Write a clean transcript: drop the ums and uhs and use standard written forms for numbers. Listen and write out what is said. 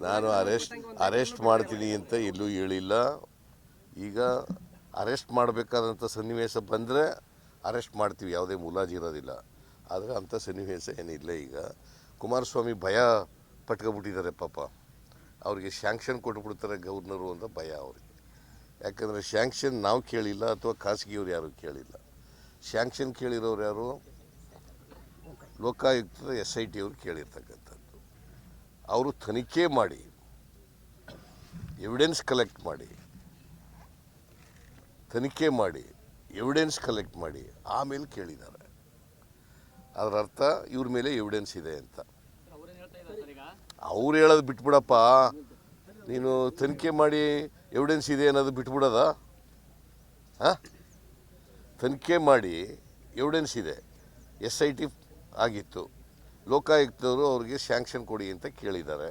ನಾನು ಅರೆಸ್ಟ್ ಮಾಡ್ತೀನಿ ಅಂತ ಎಲ್ಲೂ ಹೇಳಿಲ್ಲ. ಈಗ ಅರೆಸ್ಟ್ ಮಾಡಬೇಕಾದಂಥ ಸನ್ನಿವೇಶ ಬಂದರೆ ಅರೆಸ್ಟ್ ಮಾಡ್ತೀವಿ, ಯಾವುದೇ ಮುಲಾಜಿರೋದಿಲ್ಲ. ಆದರೆ ಅಂಥ ಸನ್ನಿವೇಶ ಏನಿಲ್ಲ. ಈಗ ಕುಮಾರಸ್ವಾಮಿ ಭಯ ಪಟ್ಕೊಬಿಟ್ಟಿದ್ದಾರೆ ಪಾಪ. ಅವ್ರಿಗೆ ಶ್ಯಾಂಕ್ಷನ್ ಕೊಟ್ಬಿಡ್ತಾರೆ ಗವರ್ನರು ಅಂತ ಭಯ ಅವ್ರಿಗೆ. ಯಾಕಂದರೆ ಶ್ಯಾಂಕ್ಷನ್ ನಾವು ಕೇಳಿಲ್ಲ ಅಥವಾ ಖಾಸಗಿಯವ್ರು ಯಾರು ಕೇಳಿಲ್ಲ. ಶ್ಯಾಂಕ್ಷನ್ ಕೇಳಿರೋರು ಯಾರು? ಲೋಕಾಯುಕ್ತದ SIT ಅವರು ಕೇಳಿರ್ತಕ್ಕಂಥದ್ದು. ಅವರು ತನಿಖೆ ಮಾಡಿ ಎವಿಡೆನ್ಸ್ ಕಲೆಕ್ಟ್ ಮಾಡಿ ಆಮೇಲೆ ಕೇಳಿದ್ದಾರೆ. ಅದರ ಅರ್ಥ ಇವ್ರ ಮೇಲೆ ಎವಿಡೆನ್ಸ್ ಇದೆ ಅಂತ. ಅವ್ರು ಹೇಳೋದು ಬಿಟ್ಬಿಡಪ್ಪ, ನೀನು ತನಿಖೆ ಮಾಡಿ ಎವಿಡೆನ್ಸ್ ಇದೆ ಅನ್ನೋದು ಬಿಟ್ಬಿಡೋದ? ತನಿಖೆ ಮಾಡಿ ಎವಿಡೆನ್ಸ್ ಇದೆ, SIT ಆಗಿತ್ತು, ಲೋಕಾಯುಕ್ತವರು ಅವ್ರಿಗೆ ಸ್ಯಾಂಕ್ಷನ್ ಕೊಡಿ ಅಂತ ಕೇಳಿದ್ದಾರೆ.